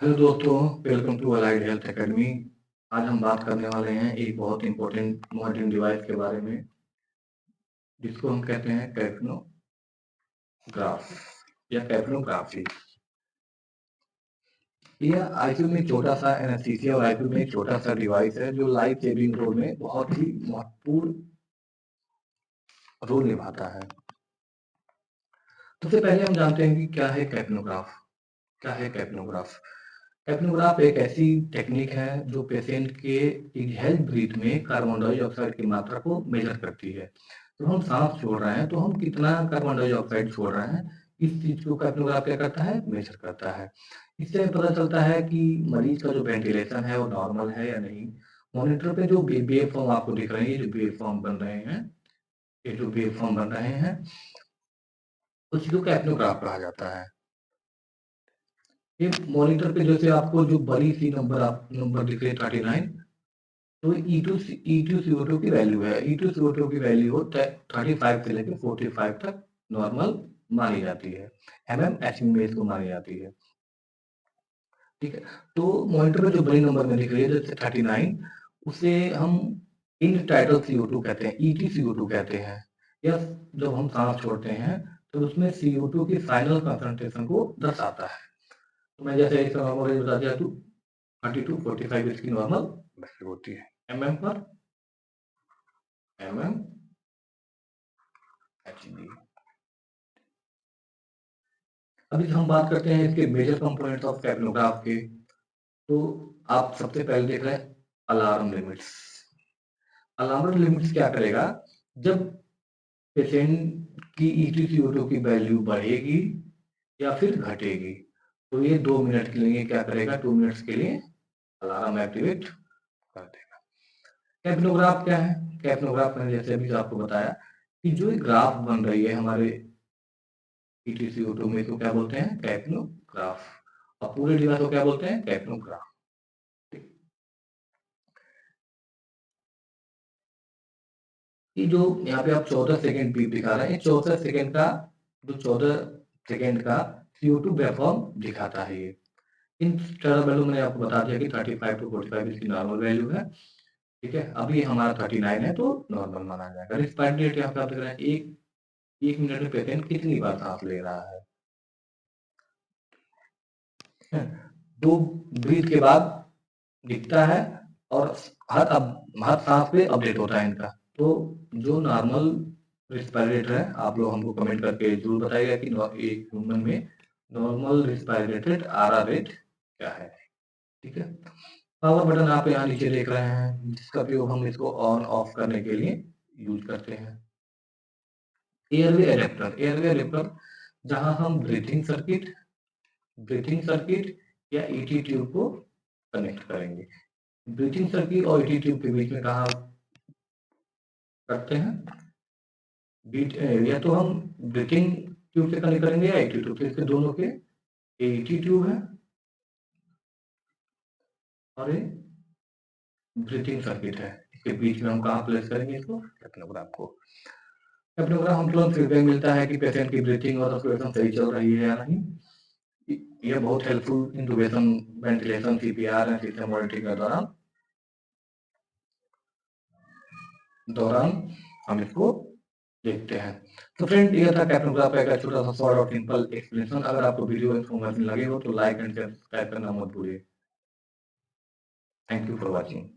Hello दोस्तों, welcome to Allied Health Academy. आज हम बात करने वाले हैं एक बहुत इम्पोर्टेंट मॉनिटरिंग डिवाइस के बारे में, जिसको हम कहते हैं कैप्नोग्राफ या कैप्नोग्राफी। यह आईसीयू में छोटा सा एनेस्थीसिया और आईसीयू में एक छोटा सा डिवाइस है जो लाइफ सेविंग रोल में बहुत ही महत्वपूर्ण रोल निभाता है। सबसे पहले हम जानते हैं कि क्या है कैप्नोग्राफ। क्या है कैप्नोग्राफ? कैप्नोग्राफ एक ऐसी टेक्निक है जो पेशेंट के इनहेल्ड ब्रीथ में कार्बन डाइऑक्साइड की मात्रा को मेजर करती है। तो हम सांस छोड़ रहे हैं तो हम कितना कार्बन डाइऑक्साइड छोड़ रहे हैं, इस चीज को कैप्नोग्राफ क्या करता है, मेजर करता है। इससे पता चलता है कि मरीज का जो वेंटिलेशन है वो नॉर्मल है या नहीं। मॉनिटर पे जो वेव फॉर्म आपको दिख रहे हैं, ये जो वेव फॉर्म बन रहे हैं, ये जो वेव फॉर्म बन रहे हैं, उसी को कैप्नोग्राफ कहा जाता है। ये मॉनिटर पे जैसे आपको जो बड़ी सी नंबर दिख रही है 39, तो E2 CO2 की वैल्यू है। E2 CO2 की वैल्यू 35 से लेकर 45 तक नॉर्मल मानी जाती है। एचमी में इसको मानी जाती है। ठीक है, तो मॉनिटर पे जो बड़ी नंबर में दिख रही है जैसे 39, उसे हम इन टाइटल CO2 कहते हैं, ET CO2 कहते हैं। या जब हम सांस छोड़ते हैं तो उसमें CO2 की फाइनल कंसंट्रेशन को दर्शाता है। तो मैं जैसे इसका नॉर्मल बता दिया, 32-45 इसकी नॉर्मल वैल्यू होती है mm पर HG। अभी हम बात करते हैं इसके मेजर कंपोनेंट्स ऑफ कैप्नोग्राफ के। तो आप सबसे पहले देख रहे हैं अलार्म लिमिट्स। अलार्म लिमिट्स क्या करेगा, जब पेशेंट की EtCO2 की वैल्यू बढ़ेगी या फिर घटेगी, तो ये 2 मिनट के लिए क्या करेगा, 2 मिनट्स के लिए अलार्म एक्टिवेट कर देगा। कैप्नोग्राफ क्या है? कैप्नोग्राफ मैंने जैसे अभी आपको बताया कि जो ग्राफ बन रही है हमारे EtCO2 में, इसको क्या बोलते हैं, कैप्नोग्राफ। और पूरे डिवाइस को क्या बोलते हैं, कैप्नोग्राफ। कि जो यहाँ पे आप 14 सेकेंड बीप दिखा रहे हैं, 14 सेकेंड का जो 14 सेकेंड का CO2 वेवफॉर्म दिखाता है ये। इन टर्म वैल्यू मैंने आपको बता दिया कि 35 टू 45 इसकी नॉर्मल वैल्यू है। ठीक है, अभी हमारा 39 है तो नॉर्मल माना जाएगा। रिस्पायरेटरी रेट यहाँ पे आप देख रहे हैं, एक मिनट में पेशेंट कितनी बार सांस ले रहा है। दो ब्रीथ के बाद दिखता है और हर सांस पे अपडेट होता है इनका। तो जो नॉर्मल रिस्पायरेटर है, आप लोग हमको कमेंट करके जरूर बताइएगा कि एक ह्यूमन में नॉर्मल रिस्पायरेटेड आरआर रेट क्या है। ठीक है, पावर बटन आप यहाँ नीचे देख रहे हैं, जिसका उपयोग हम इसको ऑन ऑफ करने के लिए यूज करते हैं। एयरवे अडेप्टर जहां हम ब्रीथिंग सर्किट या ईटी ट्यूब को कनेक्ट करेंगे। ब्रीथिंग सर्किट और ईटी ट्यूब के बीच में कहा करते हैं, या तो हम ब्रीथिंग ट्यूब से कनेक्ट करेंगे या ईटी ट्यूब से। इसके दोनों के ईटी ट्यूब है और ये ब्रीथिंग सर्किट है। इसके बीच में हम कहाँ प्लेस करेंगे इसको, कैप्नोग्राफ को। कैप्नोग्राफ हम तुरंत फीडबैक मिलता है कि पेशेंट की ब्रीथिंग और रेस्पिरेशन सही चल रही है या नहीं। यह बहुत helpful इंटुबेशन, ventilation, CPR and system monitoring के दौरान हम इसको देखते हैं। तो फ्रेंड, यह था कैप्नोग्राफ का एक छोटा सा शॉर्ट और सिंपल एक्सप्लेनेशन। अगर आपको वीडियो इन्फॉर्मेशन लगे हो तो लाइक एंड सब्सक्राइब करना मत भूलिए। Thank you for watching.